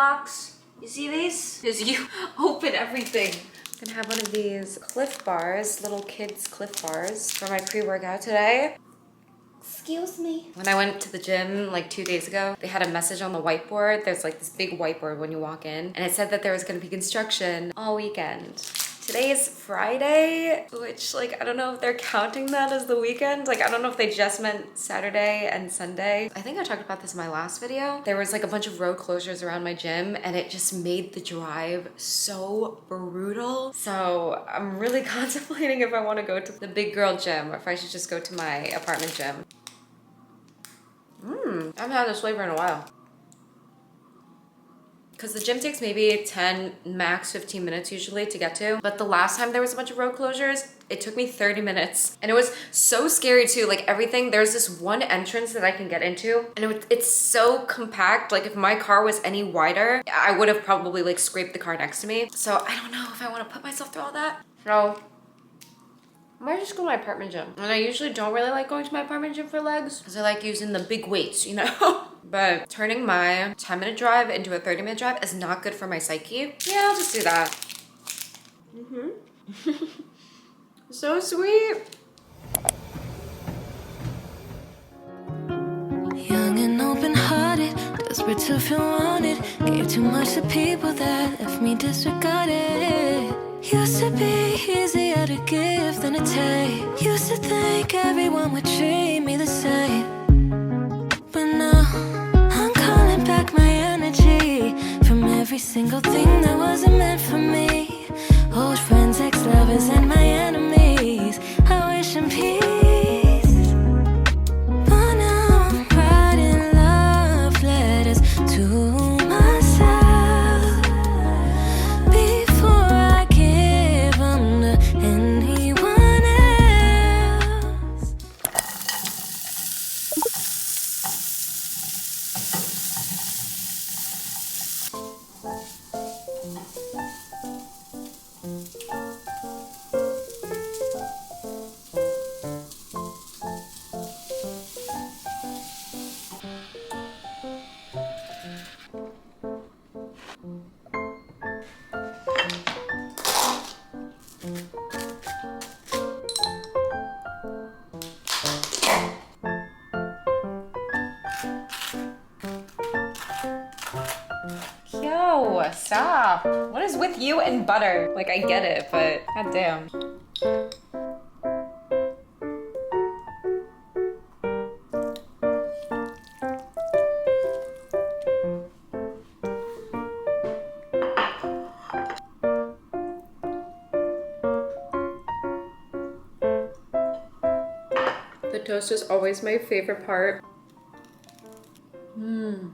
box. You see these? Because you open everything. I'm gonna have one of these Cliff Bars, little kids Cliff Bars for my pre-workout today. Excuse me. When I went to the gym like 2 days ago, they had a message on the whiteboard. There's like this big whiteboard when you walk in, and it said that there was gonna be construction all weekend. Today is Friday, which like, I don't know if they're counting that as the weekend. Like, I don't know if they just meant Saturday and Sunday. I think I talked about this in my last video. There was like a bunch of road closures around my gym, and it just made the drive so brutal. So I'm really contemplating if I want to go to the big girl gym or if I should just go to my apartment gym. I haven't had this flavor in a while. Because the gym takes maybe 10, max 15 minutes usually to get to. But the last time there was a bunch of road closures, it took me 30 minutes. And it was so scary too. Like everything, there's this one entrance that I can get into. And it's so compact. Like if my car was any wider, I would have probably like scraped the car next to me. So I don't know if I want to put myself through all that. So I might just go to my apartment gym. And I usually don't really like going to my apartment gym for legs because I like using the big weights, you know? But turning my 10-minute drive into a 30-minute drive is not good for my psyche. Yeah, I'll just do that. So sweet. Young and open-hearted, desperate to feel wanted. Gave too much to people that left me disregarded. Used to be easier to give than to take. Used to think everyone would treat me the same. But now, I'm calling back my energy from every single thing that wasn't meant for me. Old friends, ex-lovers, and my enemies, I wish in peace. But now I'm writing love letters to myself before I give them to anyone else. Yo, stop. What is with you and butter? Like, I get it, but goddamn. The toast is always my favorite part.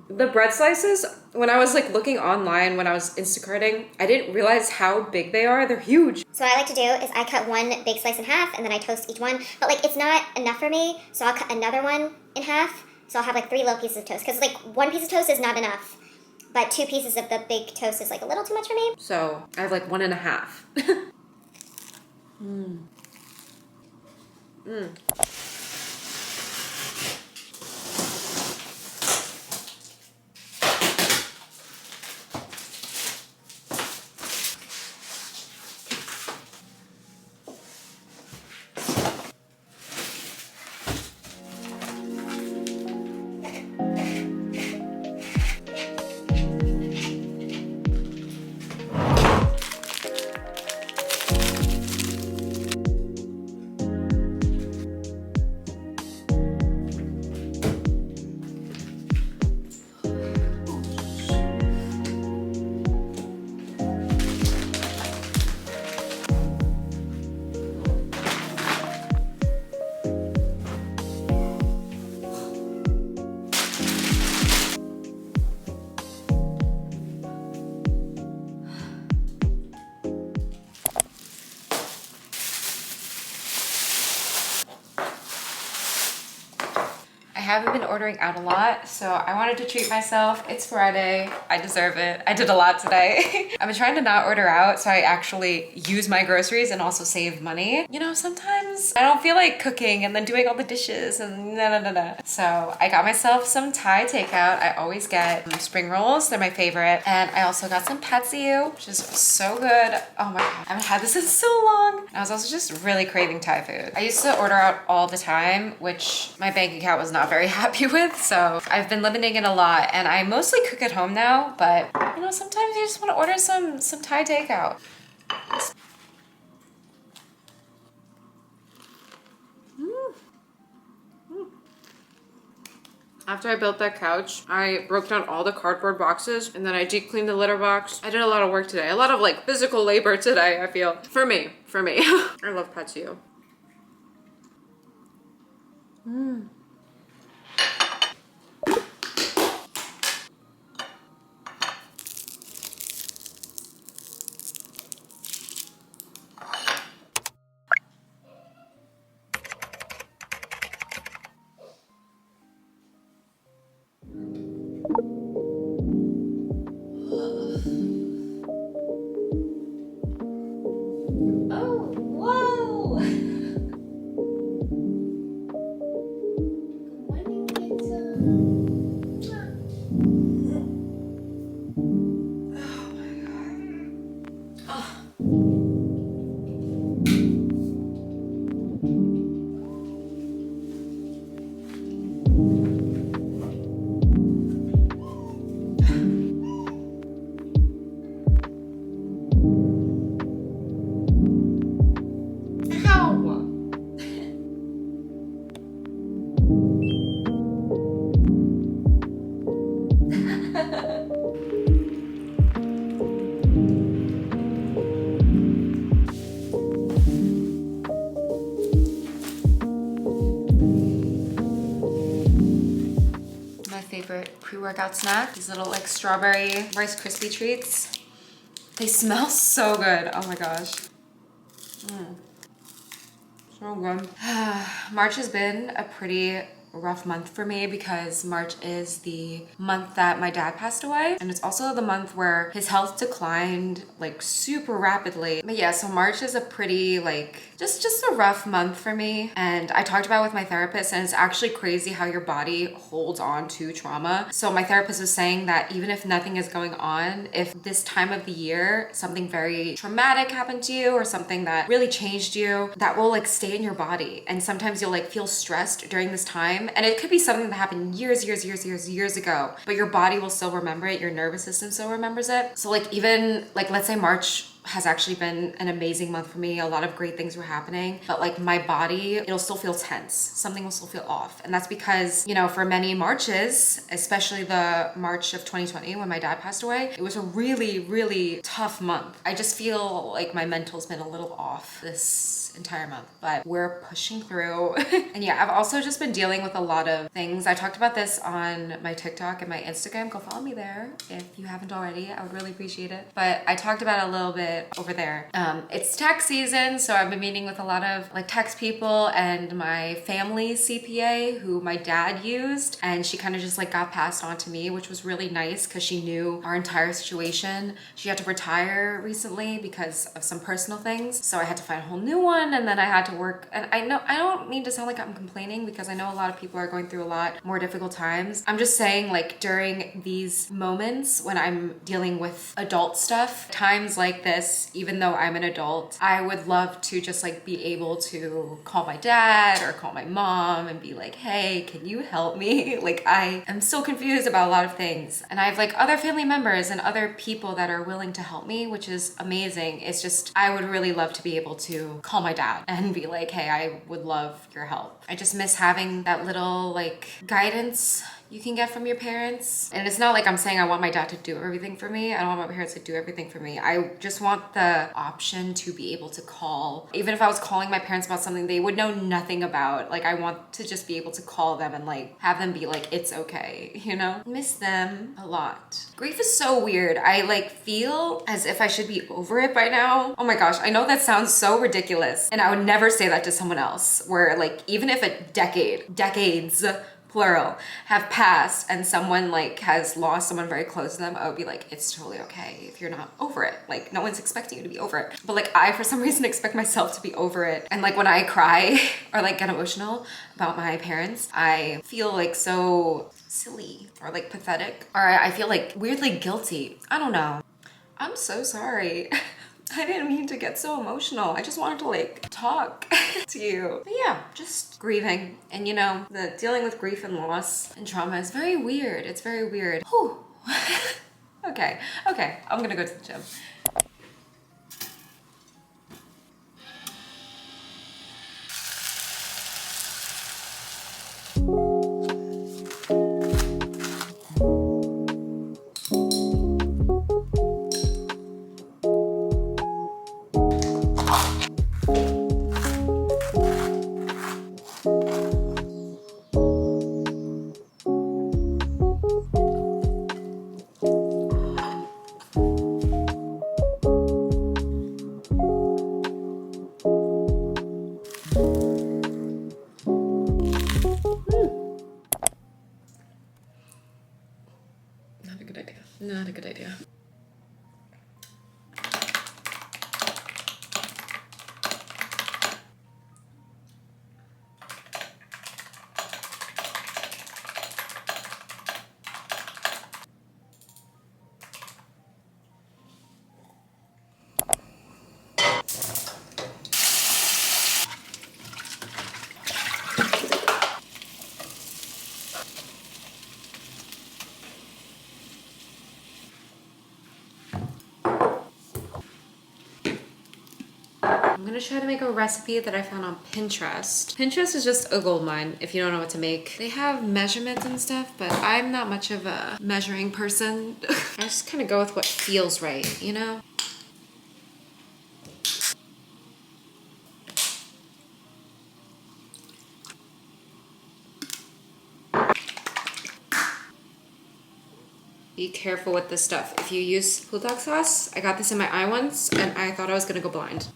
The bread slices, when I was like looking online, when I was Instacarting, I didn't realize how big they are. They're huge. So what I like to do is I cut one big slice in half and then I toast each one. But like it's not enough for me, so I'll cut another one in half. So I'll have like 3 little pieces of toast. Because like 1 piece of toast is not enough. But 2 pieces of the big toast is like a little too much for me. So I have like 1.5. haven't been ordering out a lot, so I wanted to treat myself. It's Friday. I deserve it. I did a lot today. I've been trying to not order out so I actually use my groceries and also save money. You know, sometimes I don't feel like cooking and then doing all the dishes and no. So I got myself some Thai takeout. I always get spring rolls. They're my favorite. And I also got some pad see ew, which is so good. Oh my God, I haven't had this in so long. I was also just really craving Thai food. I used to order out all the time, which my bank account was not very happy with. So I've been limiting it a lot, and I mostly cook at home now, but you know, sometimes you just want to order some Thai takeout. After I built that couch, I broke down all the cardboard boxes and then I deep cleaned the litter box. I did a lot of work today. A lot of like physical labor today, I feel. For me. I love pad see ew. Favorite pre-workout snack, these little like strawberry Rice Krispie treats. They smell so good. Oh my gosh. So good. March has been a pretty rough month for me because March is the month that my dad passed away, and it's also the month where his health declined like super rapidly. But yeah, so March is a pretty like just a rough month for me, and I talked about it with my therapist, and it's actually crazy how your body holds on to trauma. So my therapist was saying that even if nothing is going on, if this time of the year something very traumatic happened to you or something that really changed you, that will like stay in your body, and sometimes you'll like feel stressed during this time, and it could be something that happened years ago, but your body will still remember it, your nervous system still remembers it. So like even like let's say March has actually been an amazing month for me. A lot of great things were happening, but like my body, it'll still feel tense. Something will still feel off. And that's because, you know, for many Marches, especially the March of 2020 when my dad passed away, it was a really tough month. I just feel like my mental's been a little off this entire month, but we're pushing through. And yeah, I've also just been dealing with a lot of things. I talked about this on my TikTok and my Instagram. Go follow me there if you haven't already. I would really appreciate it. But I talked about it a little bit over there. It's tax season, so I've been meeting with a lot of like tax people and my family CPA who my dad used, and she kind of just like got passed on to me, which was really nice because she knew our entire situation. She had to retire recently because of some personal things, so I had to find a whole new one, and then I had to work. And I know I don't mean to sound like I'm complaining because I know a lot of people are going through a lot more difficult times. I'm just saying, like, during these moments when I'm dealing with adult stuff, times like this, even though I'm an adult, I would love to just like be able to call my dad or call my mom and be like, hey, can you help me? Like, I am so confused about a lot of things, and I have like other family members and other people that are willing to help me, which is amazing. It's just I would really love to be able to call my dad and be like, hey, I would love your help. I just miss having that little like guidance you can get from your parents. And it's not like I'm saying I want my dad to do everything for me. I don't want my parents to do everything for me. I just want the option to be able to call. Even if I was calling my parents about something they would know nothing about, like I want to just be able to call them and like have them be like, it's okay, you know? Miss them a lot. Grief is so weird. I like feel as if I should be over it by now. Oh my gosh, I know that sounds so ridiculous. And I would never say that to someone else, where like even if decades plural, have passed and someone like has lost someone very close to them, I would be like, it's totally okay if you're not over it. Like no one's expecting you to be over it. But like I, for some reason, expect myself to be over it. And like when I cry or like get emotional about my parents, I feel like so silly or like pathetic, or I feel like weirdly guilty. I don't know. I'm so sorry. I didn't mean to get so emotional. I just wanted to like talk to you. But yeah, just grieving. And you know, the dealing with grief and loss and trauma is very weird. It's very weird. Whew. Okay, I'm gonna go to the gym. Not a good idea. I'm gonna try to make a recipe that I found on Pinterest. Pinterest is just a gold mine if you don't know what to make. They have measurements and stuff, but I'm not much of a measuring person. I just kind of go with what feels right, you know? Be careful with this stuff. If you use bulldog sauce, I got this in my eye once and I thought I was gonna go blind.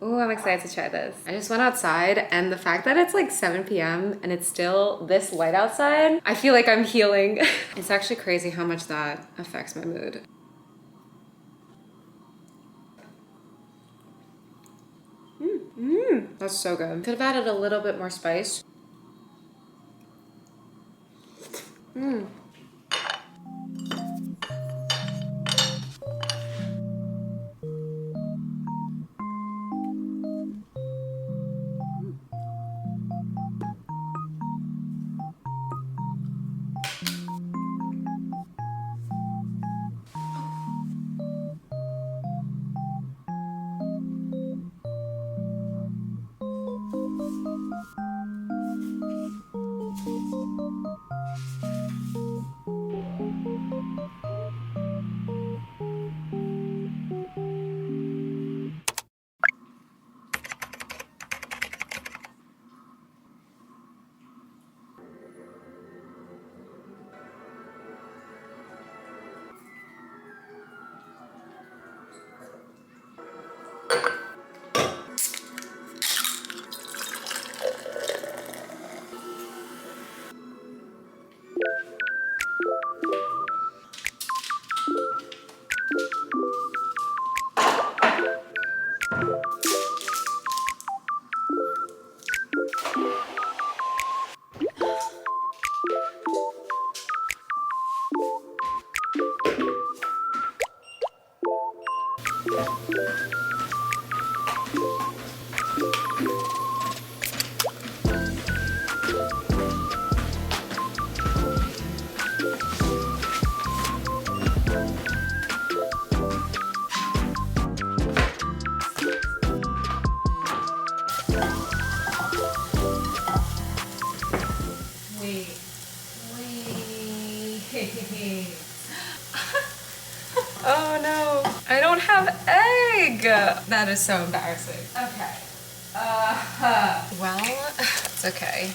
Oh, I'm excited to try this. I just went outside and the fact that it's like 7 p.m. and it's still this light outside, I feel like I'm healing. It's actually crazy how much that affects my mood. That's so good. Could have added a little bit more spice. don't have egg. That is so embarrassing. Okay. Well, it's okay.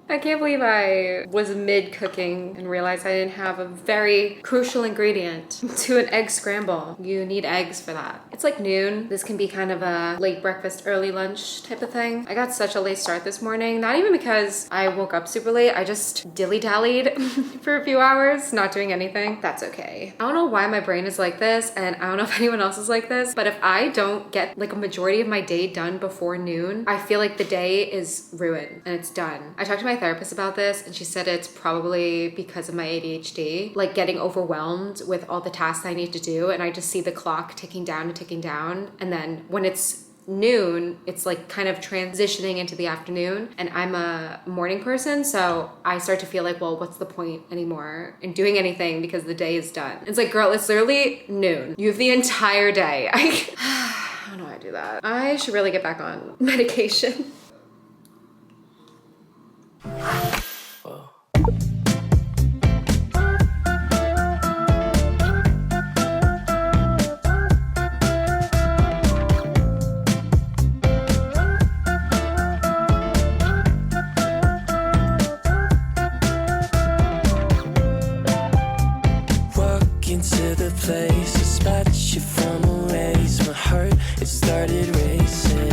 I can't believe I was mid-cooking and realized I didn't have a very crucial ingredient to an egg scramble. You need eggs for that. It's like noon. This can be kind of a late breakfast, early lunch type of thing. I got such a late start this morning, not even because I woke up super late. I just dilly-dallied for a few hours, not doing anything. That's okay. I don't know why my brain is like this, and I don't know if anyone else is like this, but if I don't get like a majority of my day done before noon, I feel like the day is ruined and it's done. I talked to my therapist about this and she said it's probably because of my ADHD, like getting overwhelmed with all the tasks I need to do, and I just see the clock ticking down and ticking down, and then when it's noon, it's like kind of transitioning into the afternoon, and I'm a morning person, so I start to feel like, well, what's the point anymore in doing anything because the day is done. It's like, girl, it's literally noon. You have the entire day. I don't know how I do that. I should really get back on medication. Into the place, a spot you from a ways. My heart, it started racing.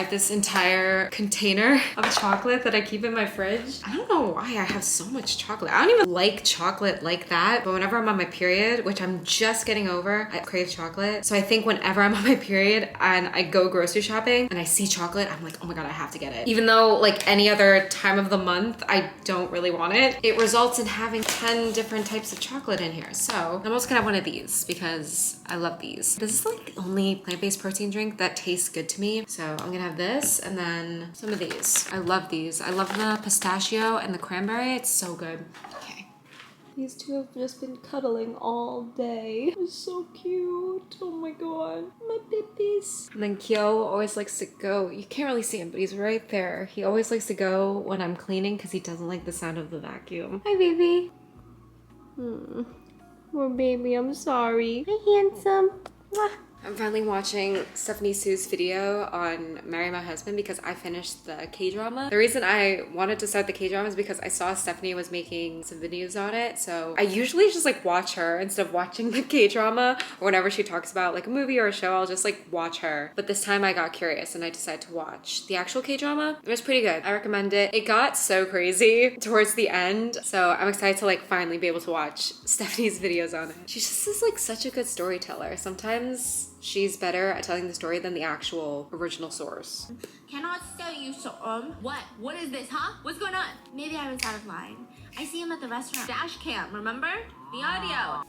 This entire container of chocolate that I keep in my fridge. I don't know why I have so much chocolate. I don't even like chocolate like that, but whenever I'm on my period, which I'm just getting over, I crave chocolate. So I think whenever I'm on my period and I go grocery shopping and I see chocolate, I'm like, oh my God, I have to get it. Even though like any other time of the month, I don't really want it. It results in having 10 different types of chocolate in here. So I'm also gonna have one of these because I love these. This is like the only plant-based protein drink that tastes good to me. So I'm gonna have this and then some of these. I love these. I love the pistachio and the cranberry. It's so good. Okay. These two have just been cuddling all day. It's so cute. Oh my God. My babies. And then Kyo always likes to go. You can't really see him, but he's right there. He always likes to go when I'm cleaning because he doesn't like the sound of the vacuum. Hi, baby. Poor baby, I'm sorry. Hi, handsome. Mwah. I'm finally watching Stephanie Sue's video on Marry My Husband because I finished the K-drama. The reason I wanted to start the K-drama is because I saw Stephanie was making some videos on it. So I usually just like watch her instead of watching the K-drama, or whenever she talks about like a movie or a show, I'll just like watch her. But this time I got curious and I decided to watch the actual K-drama. It was pretty good. I recommend it. It got so crazy towards the end. So I'm excited to like finally be able to watch Stephanie's videos on it. She just is like such a good storyteller. Sometimes she's better at telling the story than the actual original source. Can I tell you something? What? What is this, huh? What's going on? Maybe I was out of line. I see him at the restaurant. Dash cam, remember? The audio.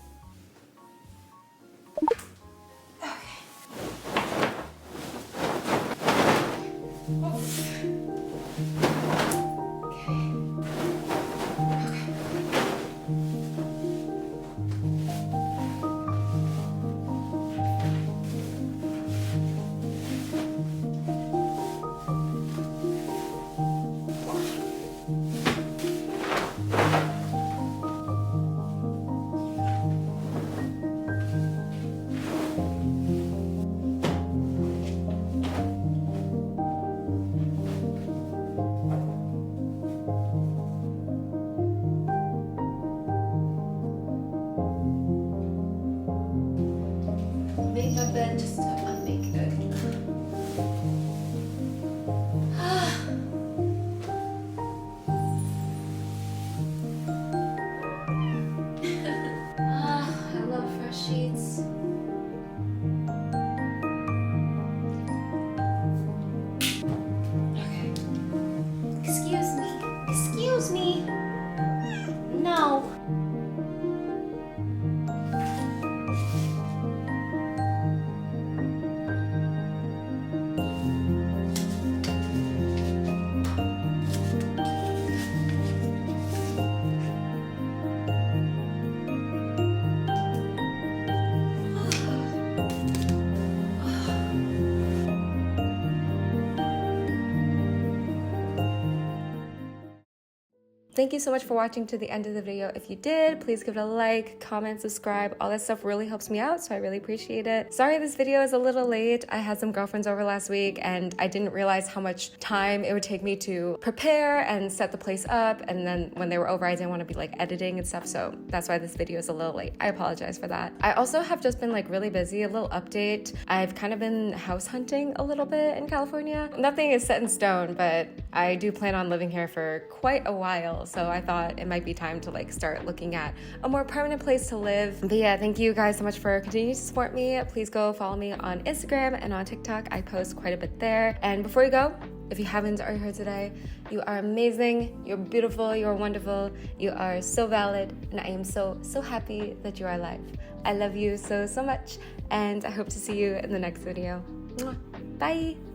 thank you so much for watching to the end of the video. If you did, please give it a like, comment, subscribe. All that stuff really helps me out, so I really appreciate it. Sorry this video is a little late. I had some girlfriends over last week and I didn't realize how much time it would take me to prepare and set the place up, and then when they were over I didn't want to be like editing and stuff, so that's why this video is a little late. I apologize for that. I also have just been like really busy. A little update, I've kind of been house hunting a little bit in California. Nothing is set in stone, but I do plan on living here for quite a while, so I thought it might be time to like start looking at a more permanent place to live. But yeah, thank you guys so much for continuing to support me. Please go follow me on Instagram and on TikTok. I post quite a bit there. And before you go, if you haven't already heard today, you are amazing, you're beautiful, you're wonderful, you are so valid, and I am so happy that you are alive. I love you so much, and I hope to see you in the next video. Mwah. Bye!